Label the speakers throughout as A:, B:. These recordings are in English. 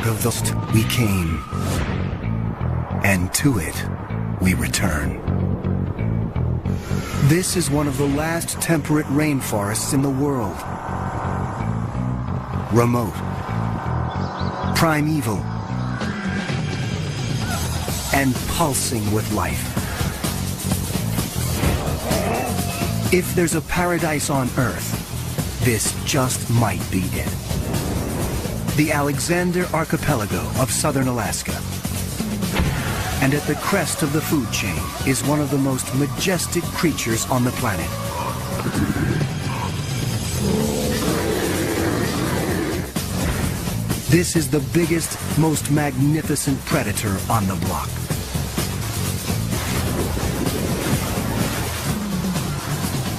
A: Out of the we came, and to it we return. This is one of the last temperate rainforests in the world. Remote, primeval, and pulsing with life. If there's a paradise on Earth, this just might be it. The Alexander Archipelago of southern Alaska. And at the crest of the food chain is one of the most majestic creatures on the planet. This is the biggest, most magnificent predator on the block.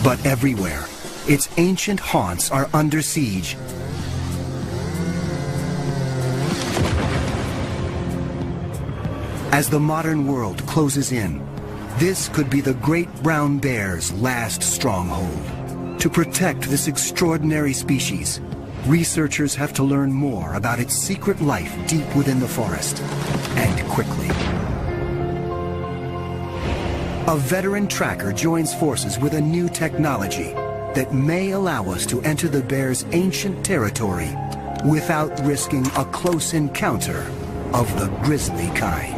A: But everywhere, its ancient haunts are under siege. As the modern world closes in, this could be the great brown bear's last stronghold. To protect this extraordinary species, researchers have to learn more about its secret life deep within the forest, and quickly. A veteran tracker joins forces with a new technology that may allow us to enter the bear's ancient territory without risking a close encounter of the grisly kind.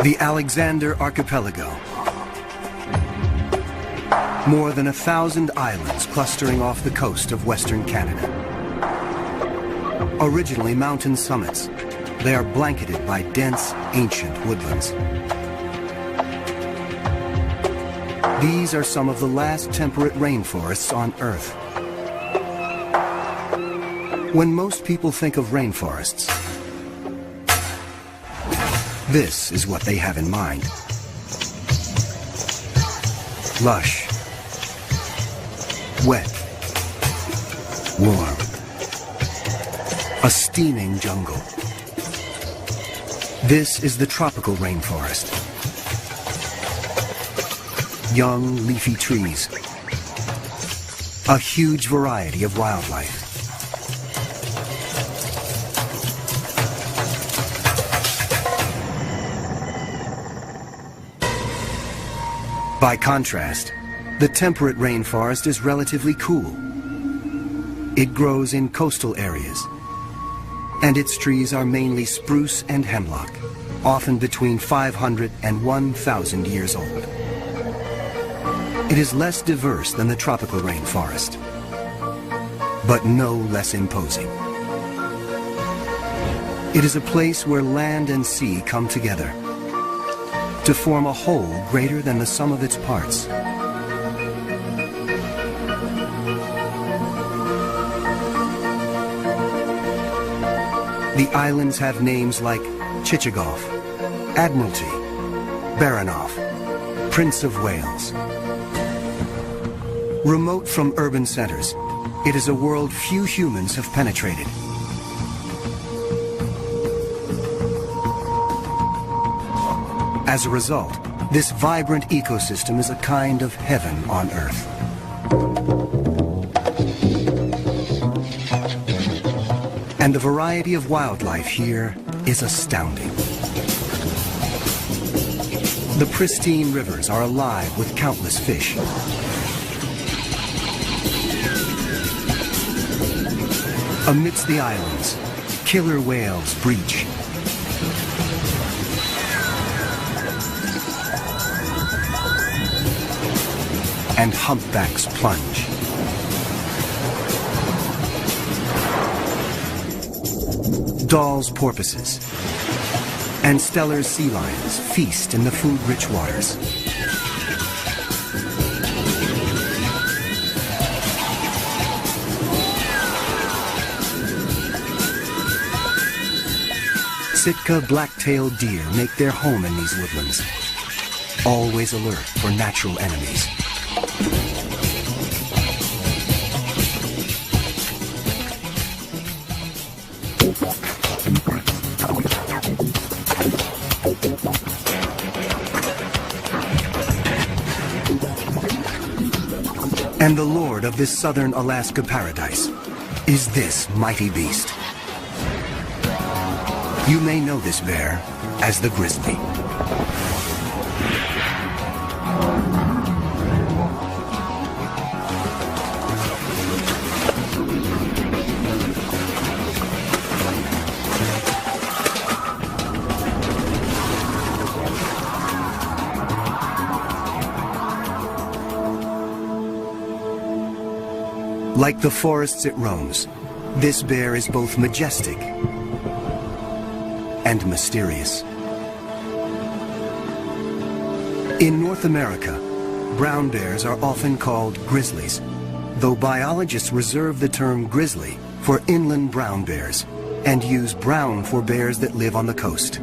A: The Alexander Archipelago. More than 1,000 islands clustering off the coast of Western Canada. Originally mountain summits, they are blanketed by dense, ancient woodlands. These are some of the last temperate rainforests on Earth. When most people think of rainforests, this is what they have in mind. Lush, wet, warm, a steaming jungle. This is the tropical rainforest. Young, leafy trees, a huge variety of wildlife. By contrast, the temperate rainforest is relatively cool. It grows in coastal areas, and its trees are mainly spruce and hemlock, often between 500 and 1,000 years old. It is less diverse than the tropical rainforest, but no less imposing. It is a place where land and sea come together to form a whole greater than the sum of its parts. The islands have names like Chichagof, Admiralty, Baranof, Prince of Wales. Remote from urban centers, it is a world few humans have penetrated. As a result, this vibrant ecosystem is a kind of heaven on Earth. And the variety of wildlife here is astounding. The pristine rivers are alive with countless fish. Amidst the islands, killer whales breach. And humpbacks plunge. Dall's porpoises and Steller's sea lions feast in the food-rich waters. Sitka black-tailed deer make their home in these woodlands, always alert for natural enemies. And the lord of this southern Alaska paradise is this mighty beast. You may know this bear as the grizzly. Like the forests it roams, this bear is both majestic and mysterious. In North America, brown bears are often called grizzlies, though biologists reserve the term grizzly for inland brown bears and use brown for bears that live on the coast.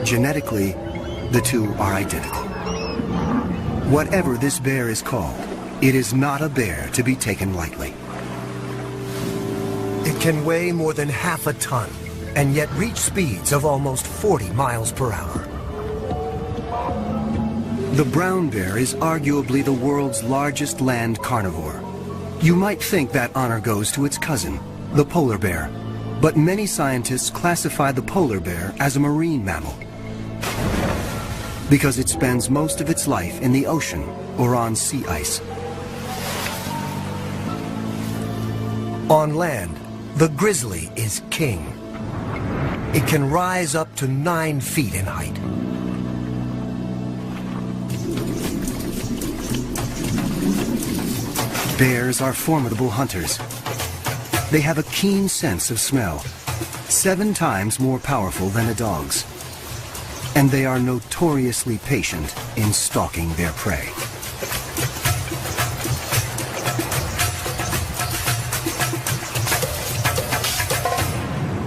A: Genetically, the two are identical. Whatever this bear is called, it is not a bear to be taken lightly.
B: It can weigh more than half a ton and yet reach speeds of almost 40 miles per hour.
A: The brown bear is arguably the world's largest land carnivore. You might think that honor goes to its cousin, the polar bear, but many scientists classify the polar bear as a marine mammal because it spends most of its life in the ocean or on sea ice.
B: On land, the grizzly is king. It can rise up to 9 feet in height.
A: Bears are formidable hunters. They have a keen sense of smell, 7 times more powerful than a dog's. And they are notoriously patient in stalking their prey.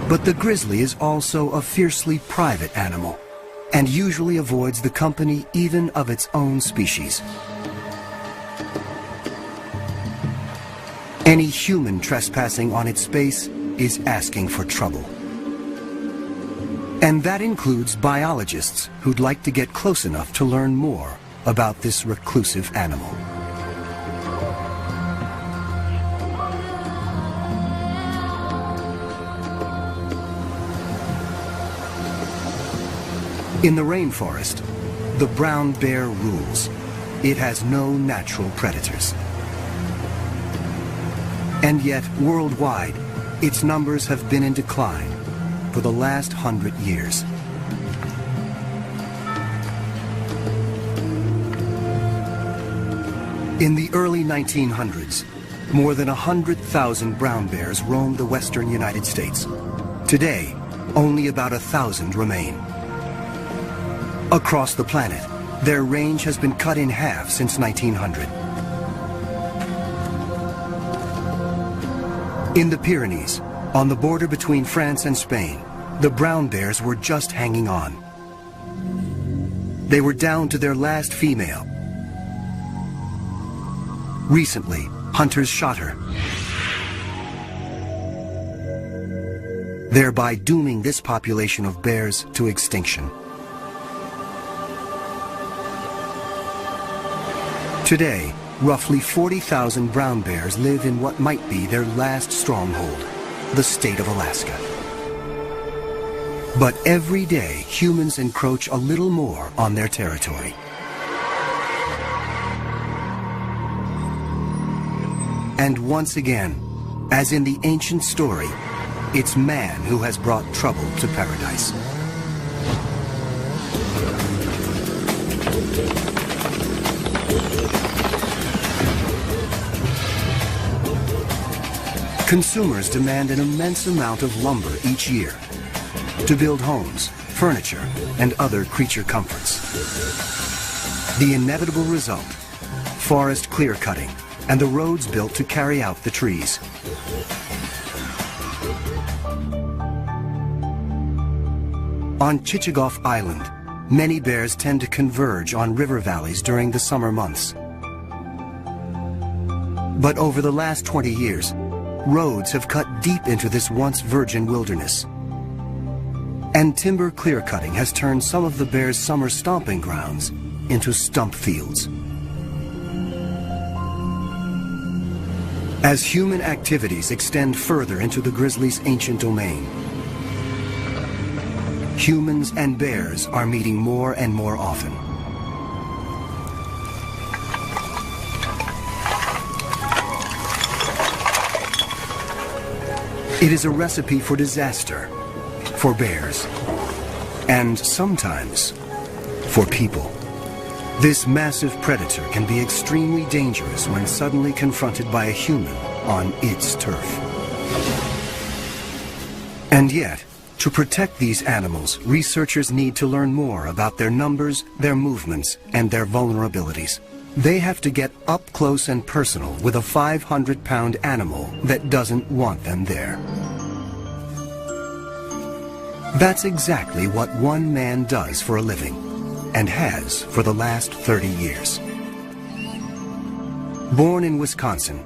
A: But the grizzly is also a fiercely private animal, and usually avoids the company even of its own species. Any human trespassing on its space is asking for trouble. And that includes biologists who'd like to get close enough to learn more about this reclusive animal. In the rainforest, the brown bear rules. It has no natural predators. And yet, worldwide, its numbers have been in decline for the last 100 years. In the early 1900s, more than 100,000 brown bears roamed the western United States. Today, only about 1,000 remain. Across the planet, their range has been cut in half since 1900. In the Pyrenees, on the border between France and Spain, the brown bears were just hanging on. They were down to their last female. Recently, hunters shot her, thereby dooming this population of bears to extinction. Today, roughly 40,000 brown bears live in what might be their last stronghold, the state of Alaska. But every day, humans encroach a little more on their territory. And once again, as in the ancient story, it's man who has brought trouble to paradise. Consumers demand an immense amount of lumber each year to build homes, furniture, and other creature comforts. The inevitable result, forest clear-cutting and the roads built to carry out the trees. On Chichagof Island, many bears tend to converge on river valleys during the summer months. But over the last 20 years, roads have cut deep into this once virgin wilderness. And timber clear-cutting has turned some of the bears' summer stomping grounds into stump fields. As human activities extend further into the grizzly's ancient domain, humans and bears are meeting more and more often. It is a recipe for disaster, for bears, and sometimes for people. This massive predator can be extremely dangerous when suddenly confronted by a human on its turf. And yet, to protect these animals, researchers need to learn more about their numbers, their movements, and their vulnerabilities. They have to get up close and personal with a 500-pound animal that doesn't want them there. That's exactly what one man does for a living, and has for the last 30 years. Born in Wisconsin,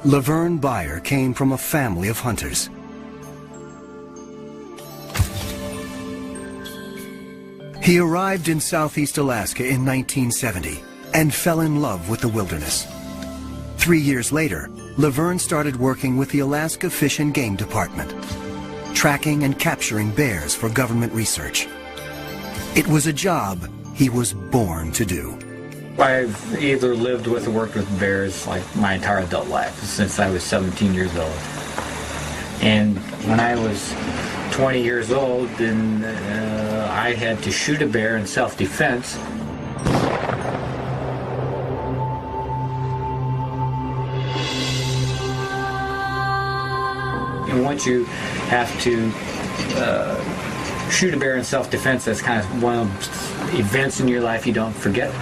A: Laverne Beyer came from a family of hunters. He arrived in Southeast Alaska in 1970 and fell in love with the wilderness. 3 years later, Laverne started working with the Alaska Fish and Game Department, tracking and capturing bears for government research. It was a job he was born to do.
C: I've either lived with or worked with bears like my entire adult life, since I was 17 years old. And when I was 20 years old, then I had to shoot a bear in self-defense. And once you have to shoot a bear in self-defense, that's kind of one of the events in your life you don't forget.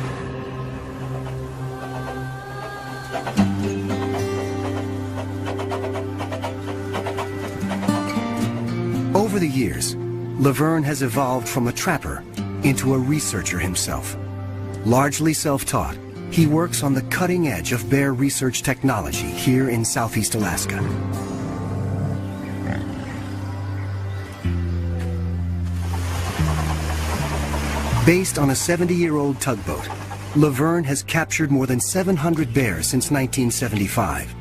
A: Over the years, Laverne has evolved from a trapper into a researcher himself. Largely self-taught, he works on the cutting edge of bear research technology here in Southeast Alaska. Based on a 70-year-old tugboat, Laverne has captured more than 700 bears since 1975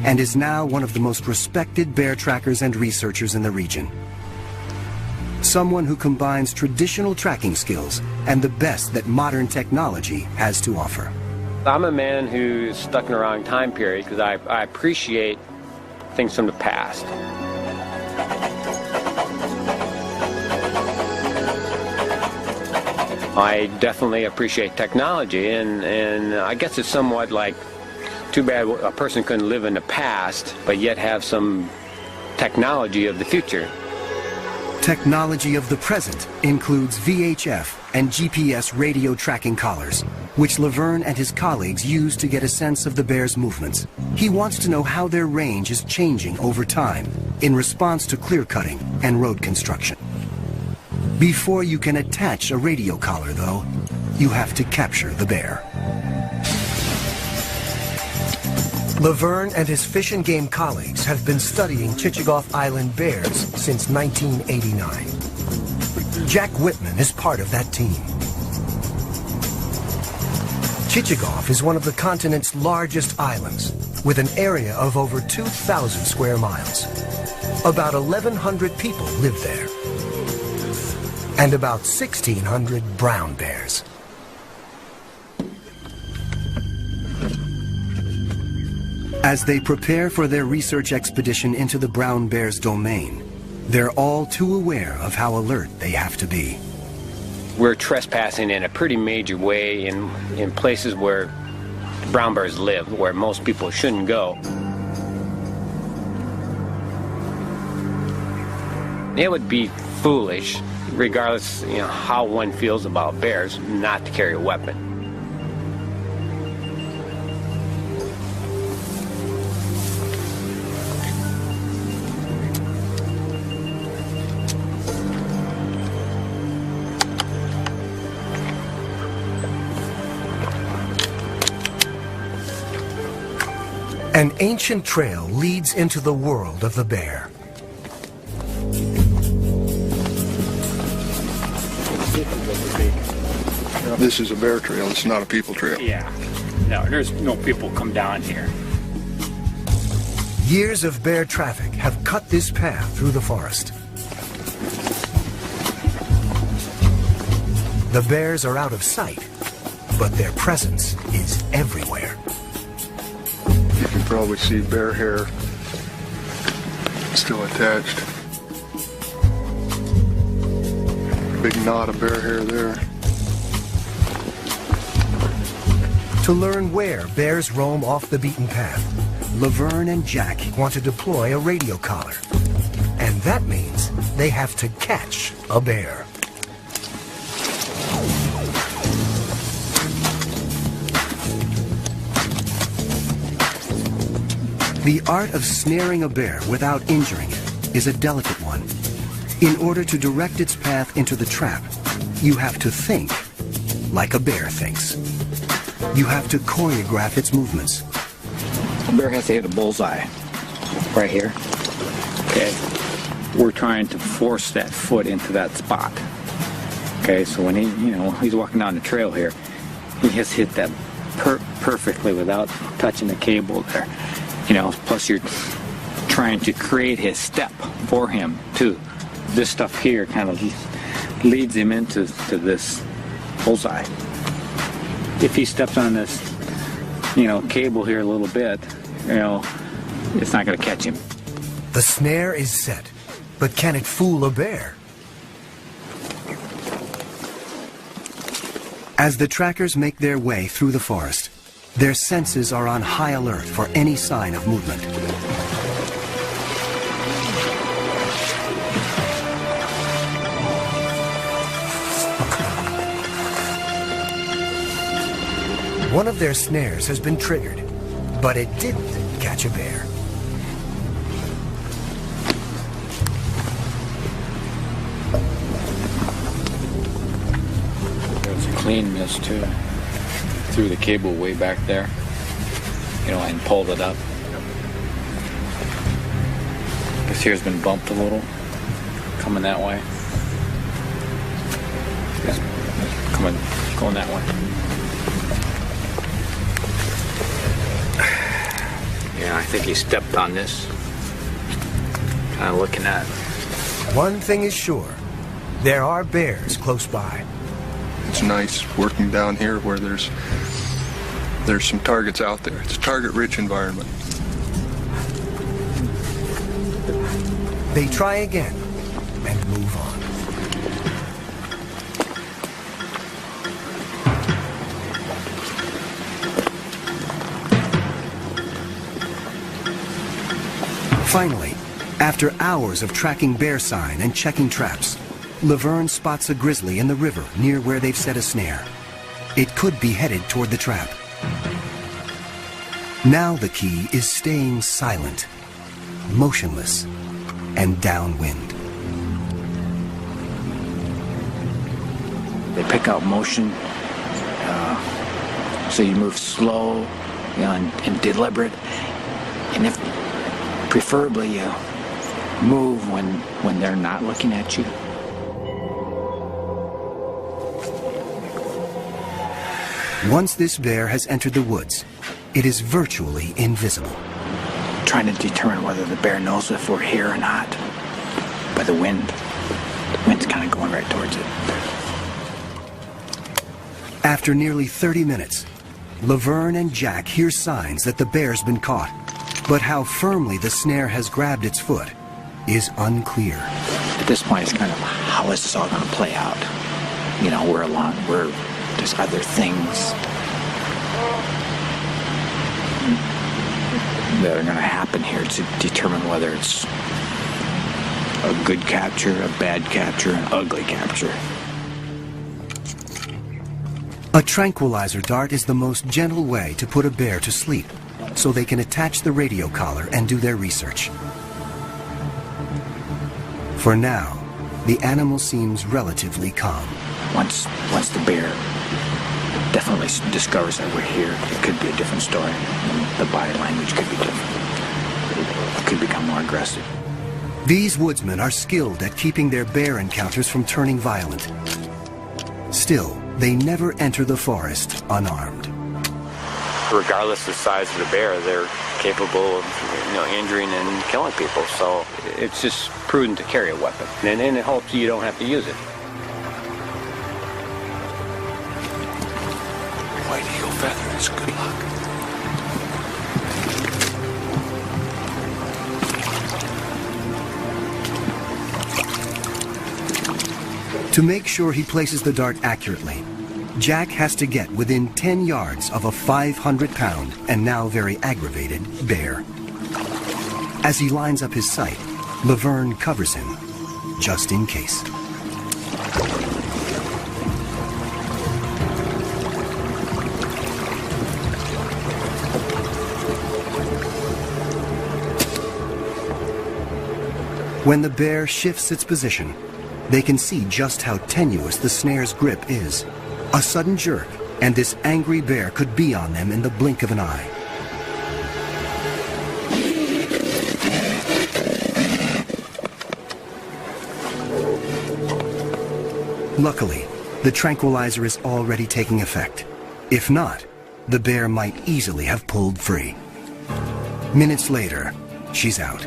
A: and is now one of the most respected bear trackers and researchers in the region. Someone who combines traditional tracking skills and the best that modern technology has to offer.
D: I'm a man who's stuck in the wrong time period because I appreciate things from the past. I definitely appreciate technology, and I guess it's somewhat like, too bad a person couldn't live in the past, but yet have some technology of the future.
A: Technology of the present includes VHF and GPS radio tracking collars, which Laverne and his colleagues use to get a sense of the bear's movements. He wants to know how their range is changing over time in response to clear cutting and road construction. Before you can attach a radio collar, though, you have to capture the bear.
B: Laverne and his Fish and Game colleagues have been studying Chichagof Island bears since 1989. Jack Whitman is part of that team. Chichagof is one of the continent's largest islands, with an area of over 2,000 square miles. About 1,100 people live there, and about 1,600 brown bears.
A: As they prepare for their research expedition into the brown bear's domain, they're all too aware of how alert they have to be.
D: We're trespassing in a pretty major way in places where brown bears live, where most people shouldn't go. It would be foolish, regardless, how one feels about bears, not to carry a weapon.
B: An ancient trail leads into the world of the bear.
E: This is a bear trail, it's not a people trail.
C: Yeah. No, there's no people come down here.
B: Years of bear traffic have cut this path through the forest. The bears are out of sight, but their presence is everywhere.
E: You can probably see bear hair still attached. Big knot of bear hair there.
B: To learn where bears roam off the beaten path, Laverne and Jack want to deploy a radio collar. And that means they have to catch a bear. The art of snaring a bear without injuring it is a delicate one. In order to direct its path into the trap, you have to think like a bear thinks. You have to choreograph its movements.
C: The bear has to hit a bullseye right here. Okay. We're trying to force that foot into that spot. Okay, so when he's walking down the trail here, he has hit that perfectly without touching the cable there. Plus you're trying to create his step for him too. This stuff here kind of leads him into this bullseye. If he steps on this, cable here a little bit, it's not going to catch him.
B: The snare is set, but can it fool a bear? As the trackers make their way through the forest, their senses are on high alert for any sign of movement. One of their snares has been triggered, but it didn't catch a bear.
C: There's a clean miss too. Threw the cable way back there, and pulled it up. This here's been bumped a little, coming that way. It's going that way. Yeah, I think he stepped on this. Kind of looking at it.
B: One thing is sure, there are bears close by.
E: It's nice working down here where there's some targets out there. It's a target-rich environment.
B: They try again and move on. Finally, after hours of tracking bear sign and checking traps, Laverne spots a grizzly in the river near where they've set a snare. It could be headed toward the trap. Now the key is staying silent, motionless, and downwind.
C: They pick out motion, so you move slow, and deliberate, and if preferably you move when they're not looking at you.
A: Once this bear has entered the woods, it is virtually invisible.
C: Trying to determine whether the bear knows if we're here or not by the wind. The wind's kind of going right towards it.
A: After nearly 30 minutes, Laverne and Jack hear signs that the bear's been caught. But how firmly the snare has grabbed its foot is unclear.
C: At this point, it's kind of, how is this all going to play out? There's other things that are going to happen here to determine whether it's a good capture, a bad capture, an ugly capture.
A: A tranquilizer dart is the most gentle way to put a bear to sleep, so they can attach the radio collar and do their research. For now, the animal seems relatively calm.
C: Once the bear
F: definitely discovers that we're here, it could be a different story. The body language could be different. It could become more aggressive.
A: These woodsmen are skilled at keeping their bear encounters from turning violent. Still, they never enter the forest unarmed.
D: Regardless of the size of the bear, they're capable of injuring and killing people. So it's just prudent to carry a weapon, and in hopes you don't have to use it.
F: White eagle feather is good luck.
A: To make sure he places the dart accurately, Jack has to get within 10 yards of a 500-pound and now very aggravated bear. As he lines up his sight, Laverne covers him, just in case. When the bear shifts its position, they can see just how tenuous the snare's grip is. A sudden jerk, and this angry bear could be on them in the blink of an eye. Luckily, the tranquilizer is already taking effect. If not, the bear might easily have pulled free. Minutes later, she's out.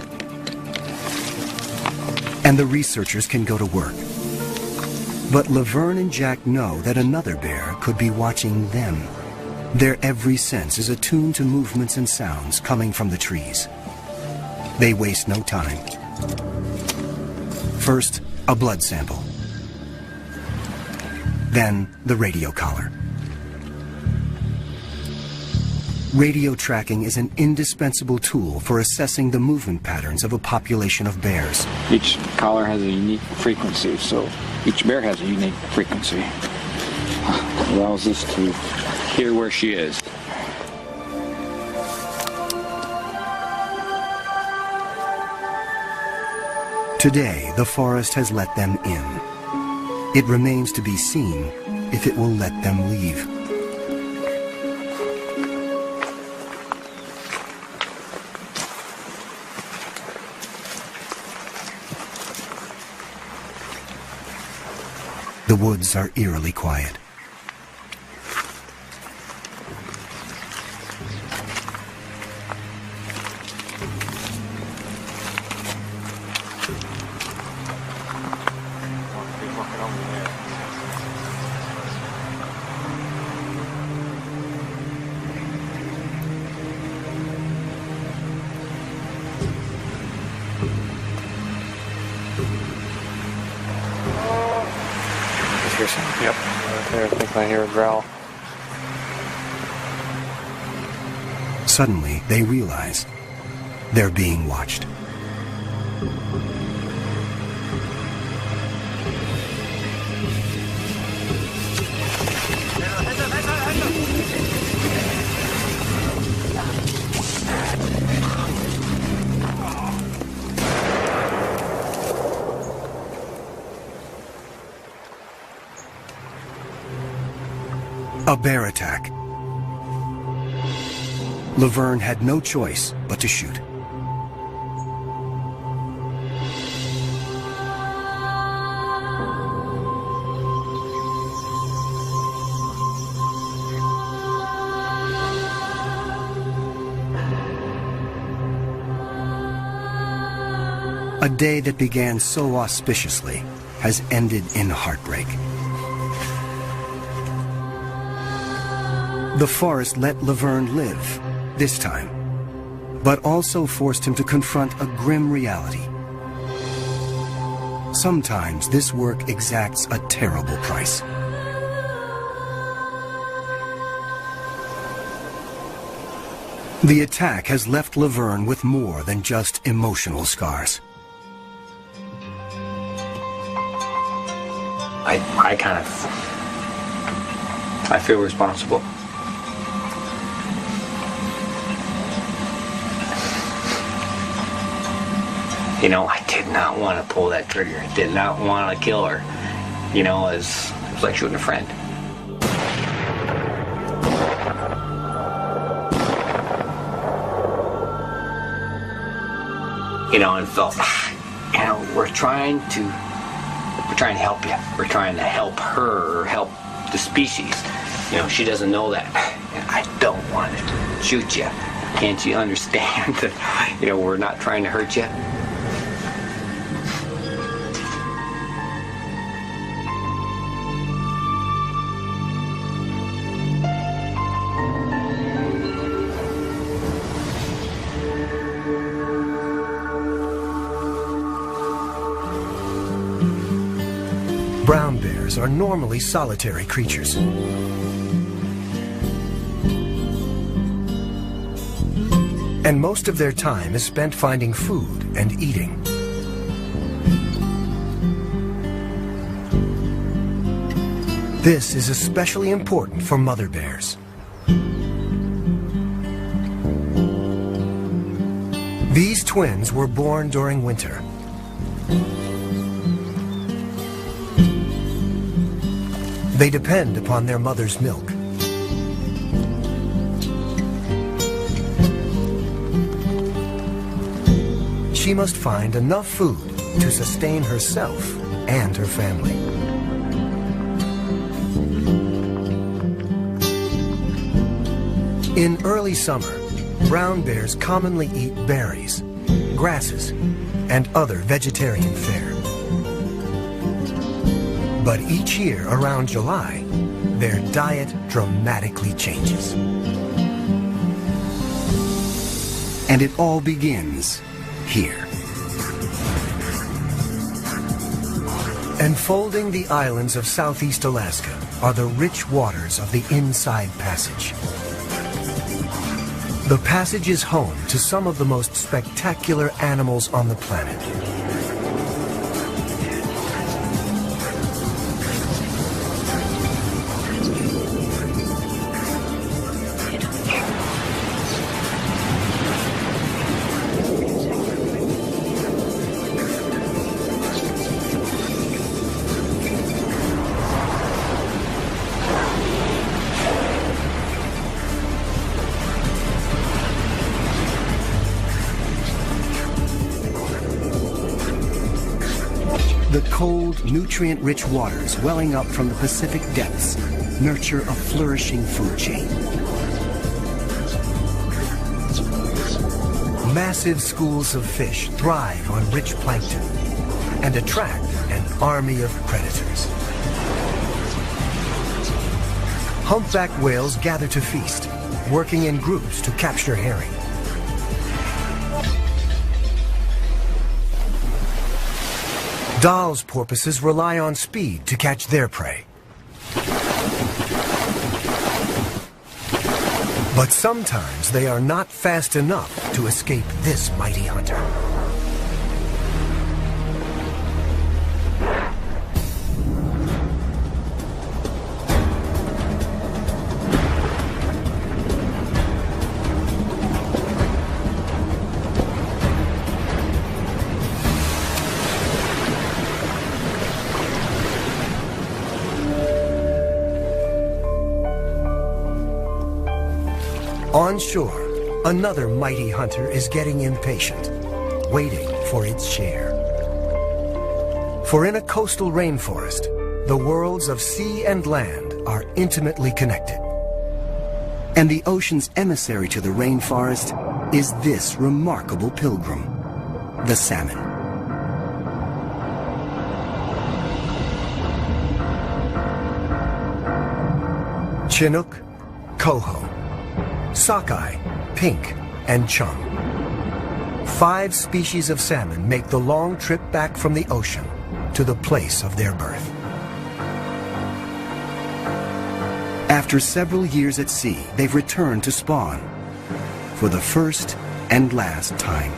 A: And the researchers can go to work. But Laverne and Jack know that another bear could be watching them. Their every sense is attuned to movements and sounds coming from the trees. They waste no time. First, a blood sample. Then, the radio collar. Radio tracking is an indispensable tool for assessing the movement patterns of a population of bears.
F: Each collar has a unique frequency, so each bear has a unique frequency. It allows us to hear where she is.
A: Today, the forest has let them in. It remains to be seen if it will let them leave. The woods are eerily quiet.
G: Yep, right there. I think I hear a growl.
A: Suddenly, they realize they're being watched. A bear attack. Laverne had no choice but to shoot. A day that began so auspiciously has ended in heartbreak. The forest let Laverne live, this time, but also forced him to confront a grim reality. Sometimes this work exacts a terrible price. The attack has left Laverne with more than just emotional scars.
F: I feel responsible.
C: You know, I did not want to pull that trigger. I did not want to kill her. You know, it was like shooting a friend.
H: and felt, we're trying to help you. We're trying to help her, or help the species. She doesn't know that. I don't want to shoot you. Can't you understand that, we're not trying to hurt you?
B: Brown bears are normally solitary creatures. And most of their time is spent finding food and eating. This is especially important for mother bears. These twins were born during winter. They depend upon their mother's milk. She must find enough food to sustain herself and her family. In early summer, brown bears commonly eat berries, grasses, and other vegetarian fare. But each year around July, their diet dramatically changes.
A: And it all begins here.
B: Enfolding the islands of southeast Alaska are the rich waters of the Inside Passage. The passage is home to some of the most spectacular animals on the planet.
A: The cold, nutrient-rich waters welling up from the Pacific depths nurture a flourishing food chain.
B: Massive schools of fish thrive on rich plankton and attract an army of predators. Humpback whales gather to feast, working in groups to capture herring. Dall's porpoises rely on speed to catch their prey. But sometimes they are not fast enough to escape this mighty hunter. On shore, another mighty hunter is getting impatient, waiting for its share. For in a coastal rainforest, the worlds of sea and land are intimately connected.
A: And the ocean's emissary to the rainforest is this remarkable pilgrim, the salmon.
B: Chinook, coho, sockeye, pink, and chum. 5 species of salmon make the long trip back from the ocean to the place of their birth.
A: After several years at sea, they've returned to spawn for the first and last time.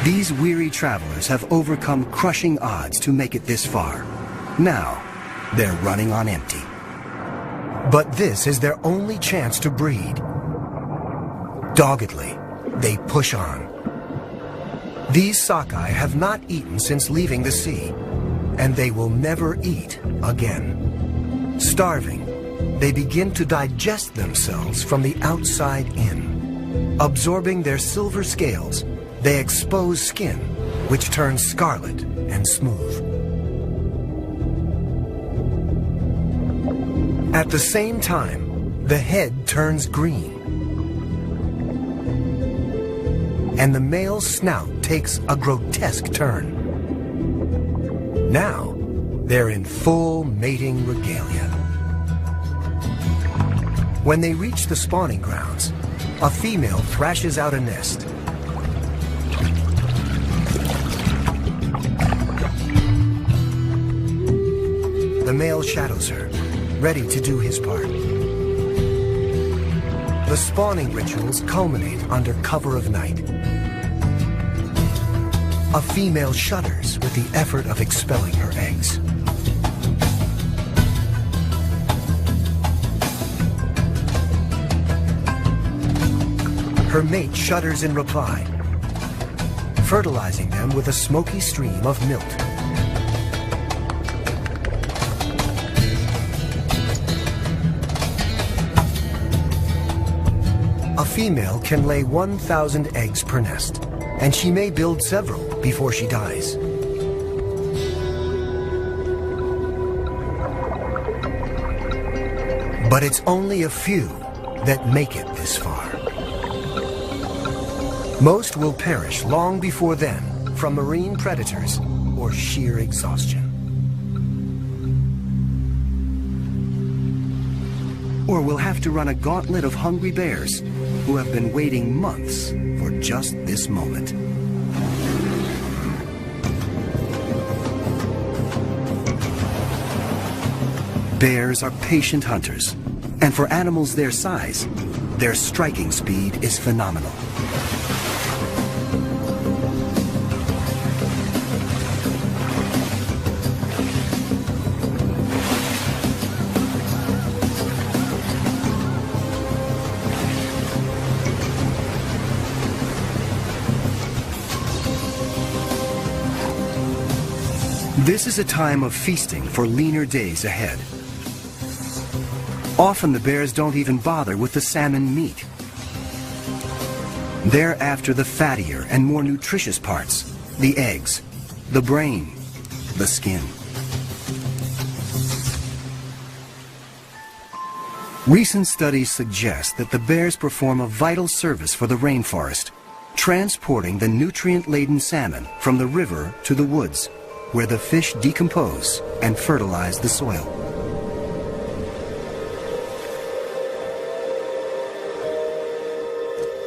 A: These weary travelers have overcome crushing odds to make it this far. Now, they're running on empty.
B: But this is their only chance to breed. Doggedly, they push on. These sockeye have not eaten since leaving the sea, and they will never eat again. Starving, they begin to digest themselves from the outside in. Absorbing their silver scales, they expose skin, which turns scarlet and smooth. At the same time, the head turns green, and the male's snout takes a grotesque turn. Now, they're in full mating regalia. When they reach the spawning grounds, a female thrashes out a nest. The male shadows her, ready to do his part. The spawning rituals culminate under cover of night. A female shudders with the effort of expelling her eggs. Her mate shudders in reply, fertilizing them with a smoky stream of milt. A female can lay 1,000 eggs per nest, and she may build several before she dies. But it's only a few that make it this far. Most will perish long before then from marine predators or sheer exhaustion.
A: Or we'll have to run a gauntlet of hungry bears who have been waiting months for just this moment. Bears are patient hunters, and for animals their size, their striking speed is phenomenal. This is a time of feasting for leaner days ahead. Often the bears don't even bother with the salmon meat. They're after the fattier and more nutritious parts, the eggs, the brain, the skin. Recent studies suggest that the bears perform a vital service for the rainforest, transporting the nutrient-laden salmon from the river to the woods, where the fish decompose and fertilize the soil.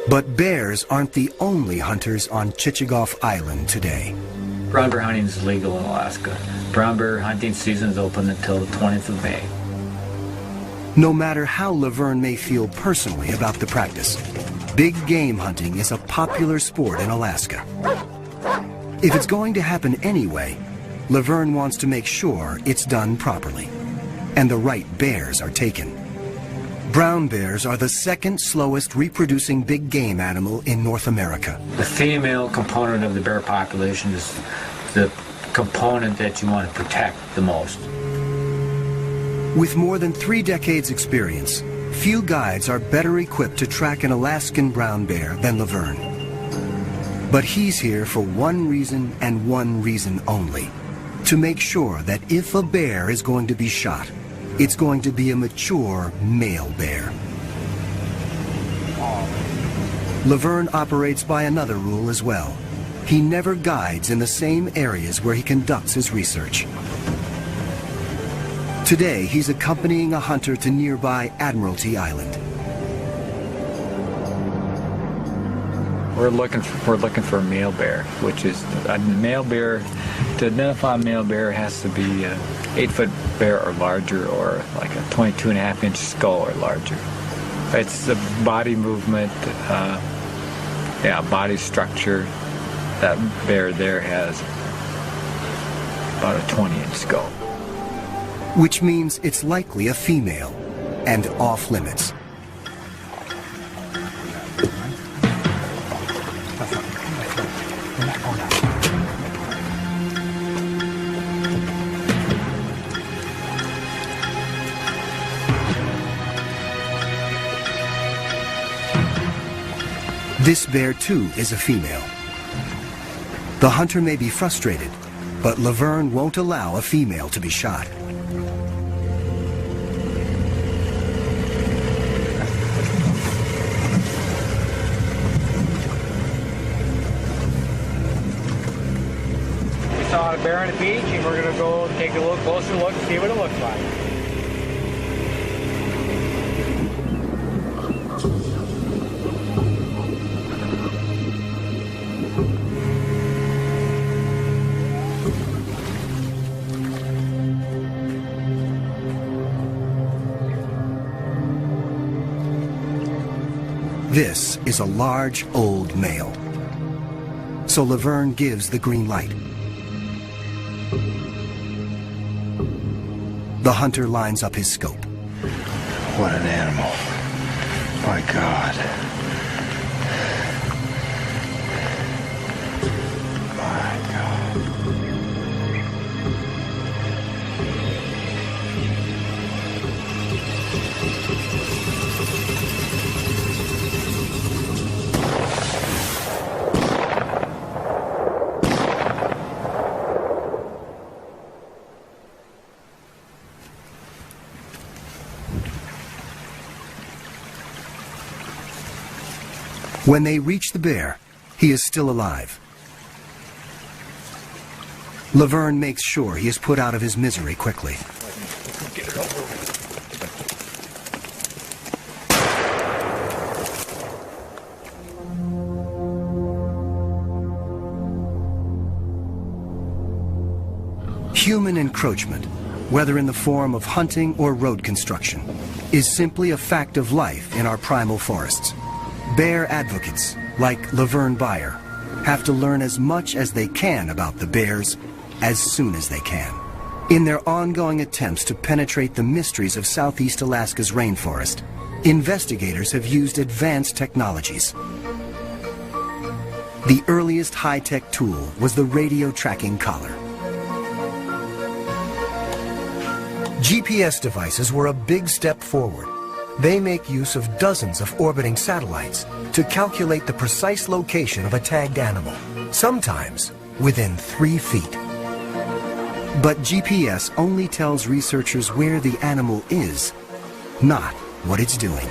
A: But bears aren't the only hunters on Chichagof Island today.
C: Brown bear hunting is legal in Alaska. Brown bear hunting season is open until the 20th of May.
A: No matter how Laverne may feel personally about the practice, big game hunting is a popular sport in Alaska. If it's going to happen anyway, Laverne wants to make sure it's done properly, and the right bears are taken. Brown bears are the second slowest reproducing big game animal in North America.
C: The female component of the bear population is the component that you want to protect the most.
A: With more than 3 decades experience, few guides are better equipped to track an Alaskan brown bear than Laverne. But he's here for one reason and one reason only: to make sure that if a bear is going to be shot, it's going to be a mature male bear. Laverne operates by another rule as well. He never guides in the same areas where he conducts his research. Today, he's accompanying a hunter to nearby Admiralty Island.
F: We're looking for a male bear, which is a male bear. To identify a male bear, it has to be an 8-foot bear or larger, or like a 22.5-inch skull or larger. It's the body movement, body structure. That bear there has about a 20-inch skull.
A: Which means it's likely a female and off limits. This bear too is a female. The hunter may be frustrated, but Laverne won't allow a female to be shot.
I: We saw a bear on the beach, and we're going to go take a little closer look and see what it looks like.
A: This is a large, old male. So Laverne gives the green light. The hunter lines up his scope.
J: What an animal. My God. My God.
A: When they reach the bear, he is still alive. Laverne makes sure he is put out of his misery quickly. Human encroachment, whether in the form of hunting or road construction, is simply a fact of life in our primal forests. Bear advocates, like Laverne Bayer, have to learn as much as they can about the bears as soon as they can. In their ongoing attempts to penetrate the mysteries of Southeast Alaska's rainforest, investigators have used advanced technologies. The earliest high-tech tool was the radio tracking collar. GPS devices were a big step forward. They make use of dozens of orbiting satellites to calculate the precise location of a tagged animal, sometimes within 3 feet. But GPS only tells researchers where the animal is, not what it's doing.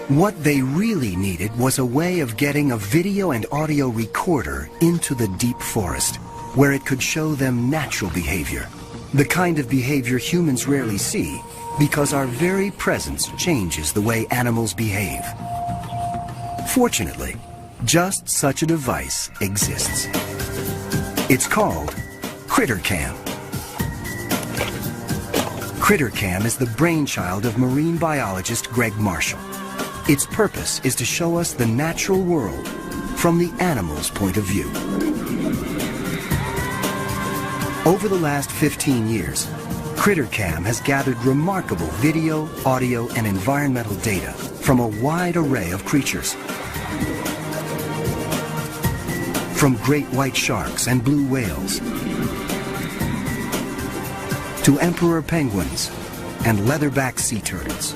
A: What they really needed was a way of getting a video and audio recorder into the deep forest, where it could show them natural behavior, the kind of behavior humans rarely see, because our very presence changes the way animals behave. Fortunately, just such a device exists. It's called CritterCam. CritterCam is the brainchild of marine biologist Greg Marshall. Its purpose is to show us the natural world from the animal's point of view. Over the last 15 years, CritterCam has gathered remarkable video, audio, and environmental data from a wide array of creatures. From great white sharks and blue whales, to emperor penguins and leatherback sea turtles.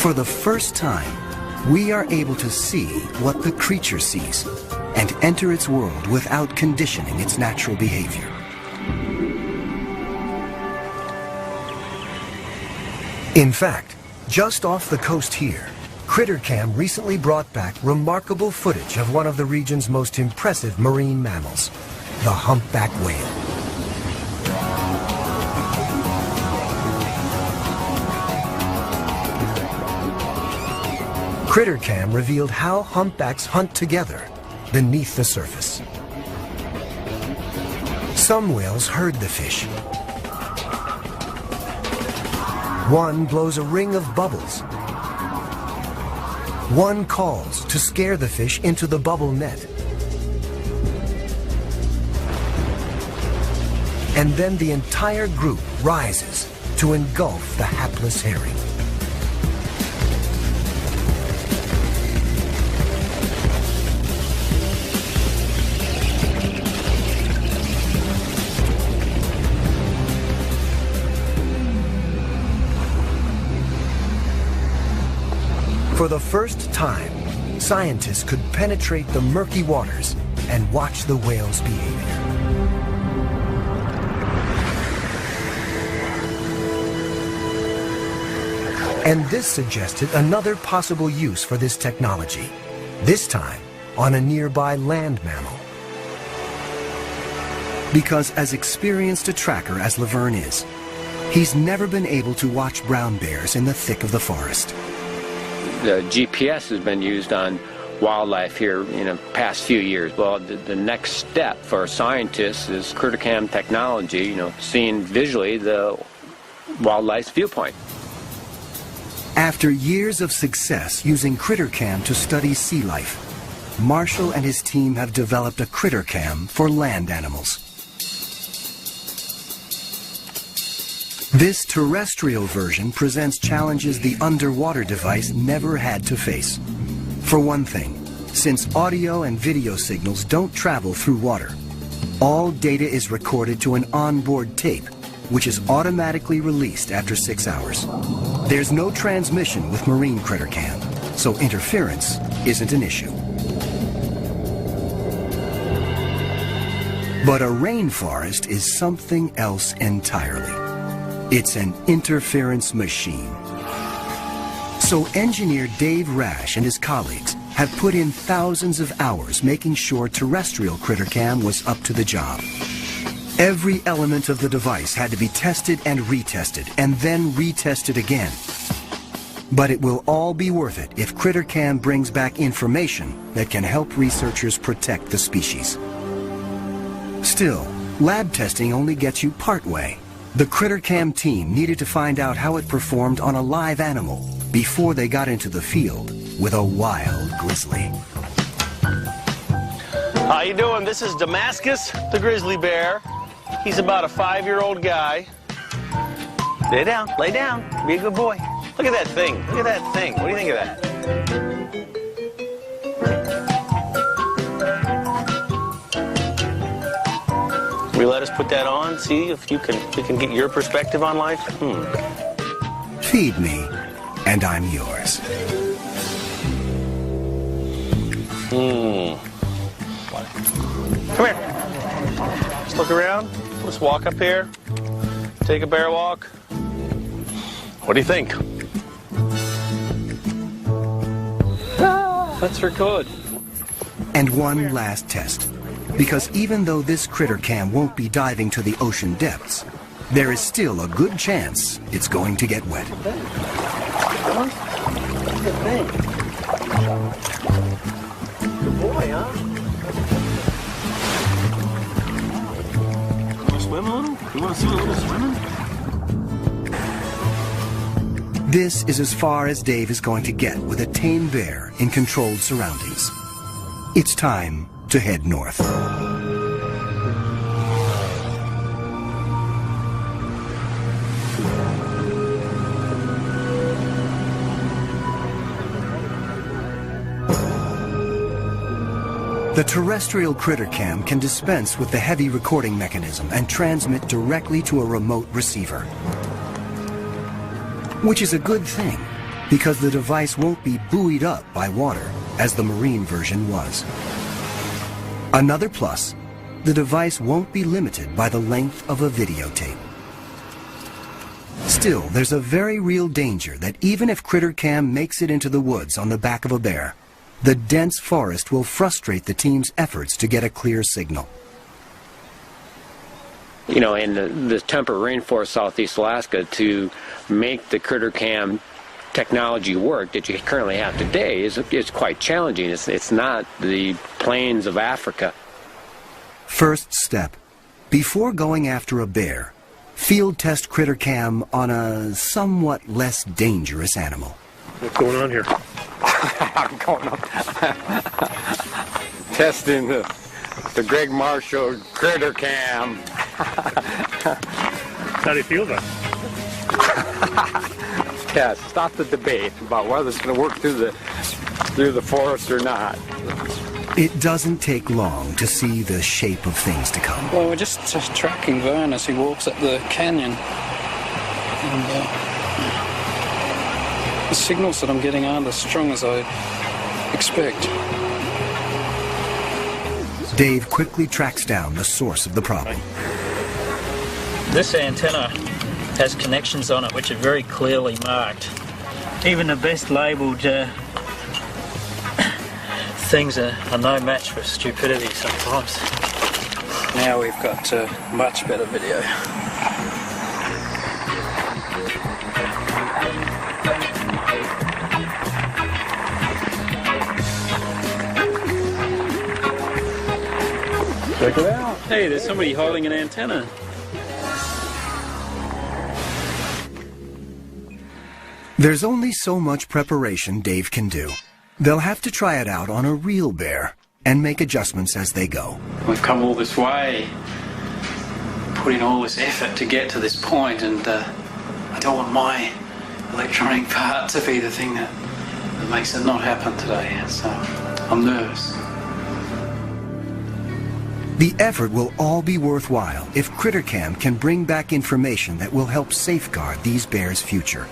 A: For the first time, we are able to see what the creature sees and enter its world without conditioning its natural behavior. In fact, just off the coast here, CritterCam recently brought back remarkable footage of one of the region's most impressive marine mammals, the humpback whale. CritterCam revealed how humpbacks hunt together beneath the surface. Some whales herd the fish. One blows a ring of bubbles. One calls to scare the fish into the bubble net. And then the entire group rises to engulf the hapless herring.
B: For the first time, scientists could penetrate the murky waters and watch the whale's behavior. And this suggested another possible use for this technology, this time on a nearby land mammal. Because as experienced a tracker as Laverne is, he's never been able to watch brown bears in the thick of the forest.
D: The GPS has been used on wildlife here in the past few years. Well, the next step for scientists is critter cam technology, seeing visually the wildlife's viewpoint.
A: After years of success using critter cam to study sea life, Marshall and his team have developed a critter cam for land animals. This terrestrial version presents challenges the underwater device never had to face. For one thing, since audio and video signals don't travel through water, all data is recorded to an onboard tape, which is automatically released after 6 hours. There's no transmission with marine critter cam, so interference isn't an issue. But a rainforest is something else entirely. It's an interference machine. So engineer Dave Rash and his colleagues have put in thousands of hours making sure terrestrial critter cam was up to the job. Every element of the device had to be tested and retested, and then retested again. But it will all be worth it if critter cam brings back information that can help researchers protect the species. Still, lab testing only gets you part way. The critter cam team needed to find out how it performed on a live animal before they got into the field with a wild grizzly.
K: How you doing? This is Damascus, the grizzly bear. He's about a 5-year-old guy. Lay down, lay down. Be a good boy. Look at that thing. Look at that thing. What do you think of that? We let us put that on, see if we can get your perspective on life.
A: Feed me, and I'm yours.
K: Come here. Let's look around. Let's walk up here. Take a bear walk. What do you think?
F: That's good.
A: And one last test. Because even though this critter cam won't be diving to the ocean depths, there is still a good chance it's going to get wet.
K: Good boy, huh? You want to swim a little? You want to see a little swimming?
A: This is as far as Dave is going to get with a tame bear in controlled surroundings. It's time to head north. The terrestrial critter cam can dispense with the heavy recording mechanism and transmit directly to a remote receiver. Which is a good thing, because the device won't be buoyed up by water, as the marine version was. Another plus, the device won't be limited by the length of a videotape. Still, there's a very real danger that even if critter cam makes it into the woods on the back of a bear, the dense forest will frustrate the team's efforts to get a clear signal.
D: In the temperate rainforest, southeast Alaska, to make the critter cam technology work that you currently have today is quite challenging. It's not the plains of Africa.
A: First step, before going after a bear, field test critter cam on a somewhat less dangerous animal.
K: What's going on here?
D: I'm going up. Testing the Greg Marshall critter cam.
K: How do you feel about it?
D: Yeah, stop the debate about whether it's going to work through the forest or not.
A: It doesn't take long to see the shape of things to come.
L: Well, we're just tracking Vern as he walks up the canyon. And, The signals that I'm getting aren't as strong as I expect.
A: Dave quickly tracks down the source of the problem.
M: This antenna has connections on it which are very clearly marked. Even the best labelled things are no match for stupidity sometimes.
L: Now we've got much better video.
G: Check it out.
L: Hey, there's somebody holding an antenna.
A: There's only so much preparation Dave can do. They'll have to try it out on a real bear and make adjustments as they go.
L: We've come all this way, put in all this effort to get to this point, and I don't want my electronic part to be the thing that makes it not happen today. So I'm nervous.
A: The effort will all be worthwhile if CritterCam can bring back information that will help safeguard these bears' future.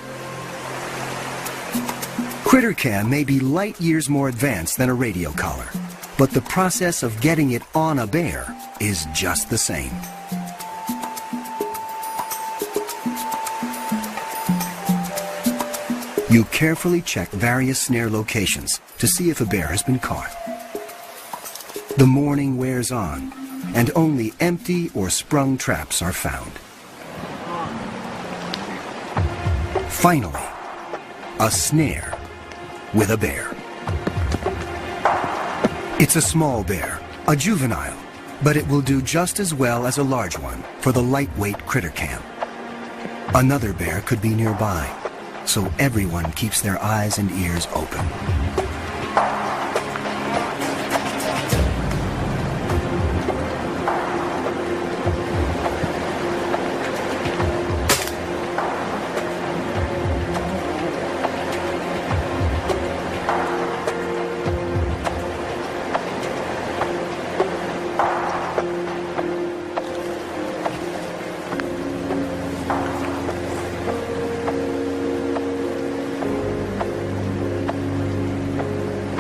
A: CritterCam may be light years more advanced than a radio collar, but the process of getting it on a bear is just the same. You carefully check various snare locations to see if a bear has been caught. The morning wears on, and only empty or sprung traps are found. Finally, a snare with a bear. It's a small bear, a juvenile, but it will do just as well as a large one for the lightweight CritterCam. Another bear could be nearby, so everyone keeps their eyes and ears open.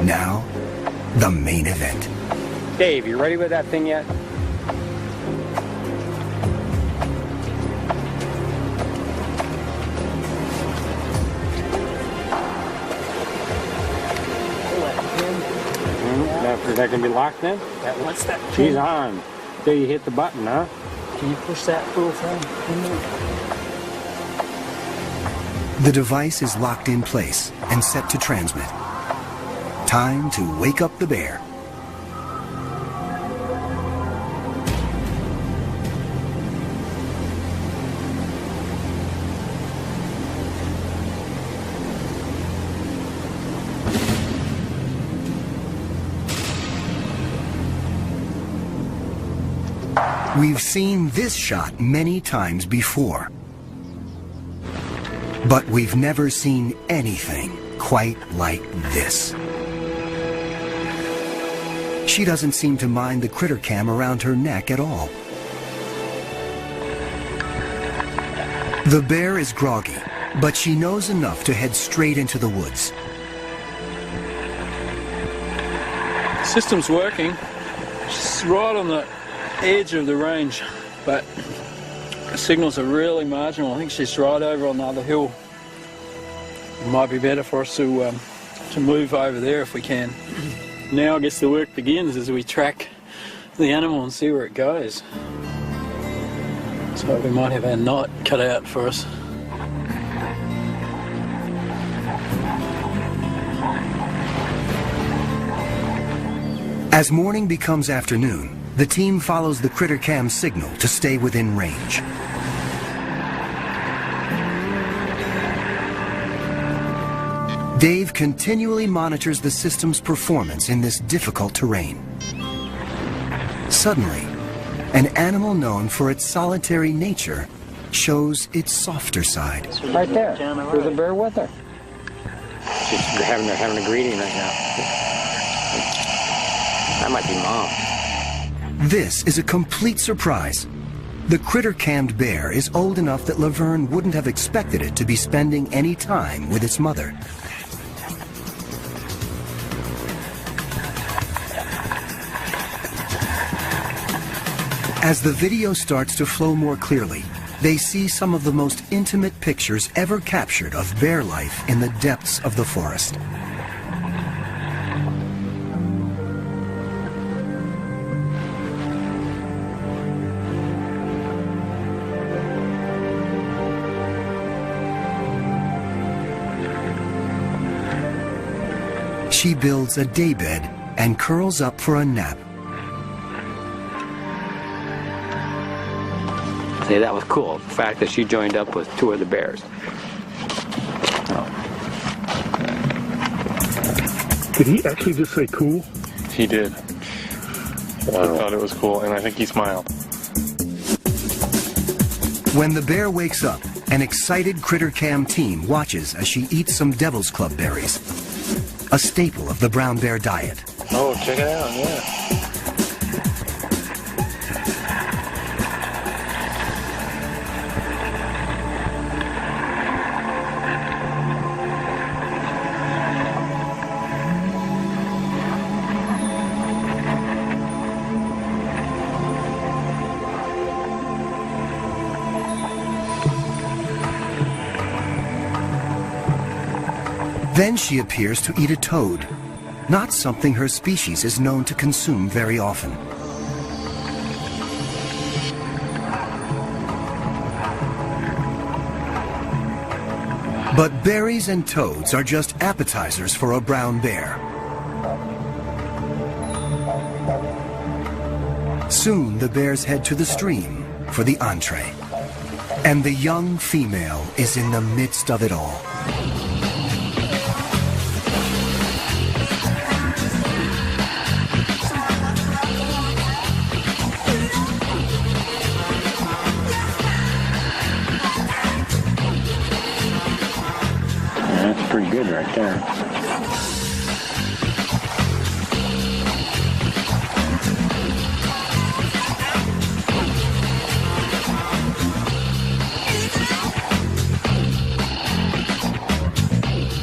A: Now, the main event.
G: Dave, you ready with that thing yet? That can be locked in?
M: What's that?
G: She's on. Till you hit the button, huh?
M: Can you push that little thing in there?
A: The device is locked in place and set to transmit. Time to wake up the bear. We've seen this shot many times before, but we've never seen anything quite like this. She doesn't seem to mind the CritterCam around her neck at all. The bear is groggy, but she knows enough to head straight into the woods.
L: The system's working. She's right on the edge of the range, but the signals are really marginal. I think she's right over on the other hill. It might be better for us to move over there if we can. Now I guess the work begins as we track the animal and see where it goes. So we might have our night cut out for us.
A: As morning becomes afternoon, the team follows the CritterCam signal to stay within range. Dave continually monitors the system's performance in this difficult terrain. Suddenly, an animal known for its solitary nature shows its softer side.
G: Right there. There's a bear with her. She's having a greeting right now. That might be Mom.
A: This is a complete surprise. The critter-cammed bear is old enough that Laverne wouldn't have expected it to be spending any time with its mother. As the video starts to flow more clearly, they see some of the most intimate pictures ever captured of bear life in the depths of the forest. She builds a daybed and curls up for a nap.
D: See, that was cool. The fact that she joined up with two of the bears.
N: Did he actually just say cool?
O: He did. Wow. I thought it was cool, and I think he smiled.
A: When the bear wakes up, an excited Critter Cam team watches as she eats some Devil's Club berries, a staple of the brown bear diet.
O: Oh, check it out, yeah.
A: Then she appears to eat a toad, not something her species is known to consume very often. But berries and toads are just appetizers for a brown bear. Soon the bears head to the stream for the entree. And the young female is in the midst of it all.
G: That's pretty good right there.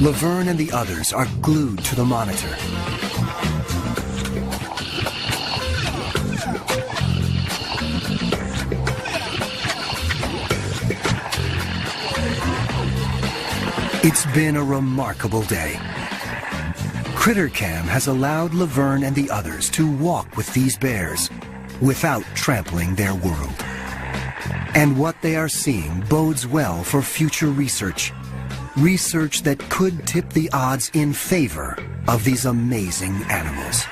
A: Laverne and the others are glued to the monitor. It's been a remarkable day. CritterCam has allowed Laverne and the others to walk with these bears without trampling their world. And what they are seeing bodes well for future research. Research that could tip the odds in favor of these amazing animals.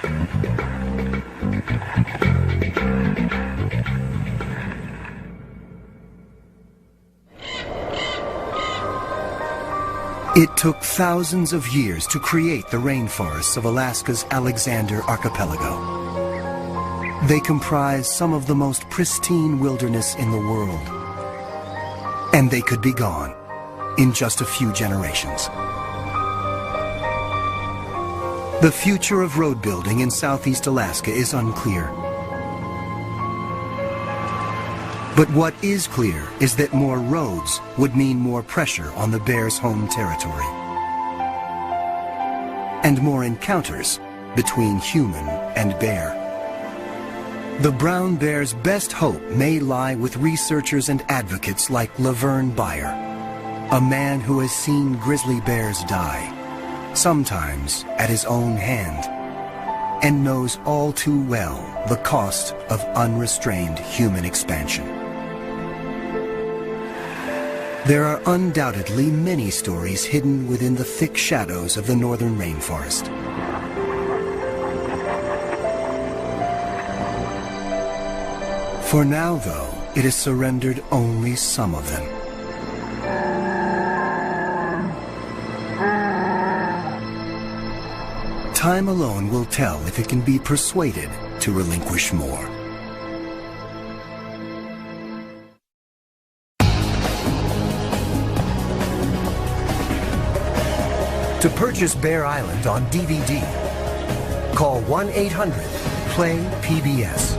A: It took thousands of years to create the rainforests of Alaska's Alexander Archipelago. They comprise some of the most pristine wilderness in the world. And they could be gone in just a few generations. The future of road building in southeast Alaska is unclear. But what is clear is that more roads would mean more pressure on the bear's home territory. And more encounters between human and bear. The brown bear's best hope may lie with researchers and advocates like Laverne Beyer, a man who has seen grizzly bears die, sometimes at his own hand, and knows all too well the cost of unrestrained human expansion. There are undoubtedly many stories hidden within the thick shadows of the northern rainforest. For now, though, it has surrendered only some of them. Time alone will tell if it can be persuaded to relinquish more.
B: To purchase Bear Island on DVD, call 1-800-PLAY-PBS.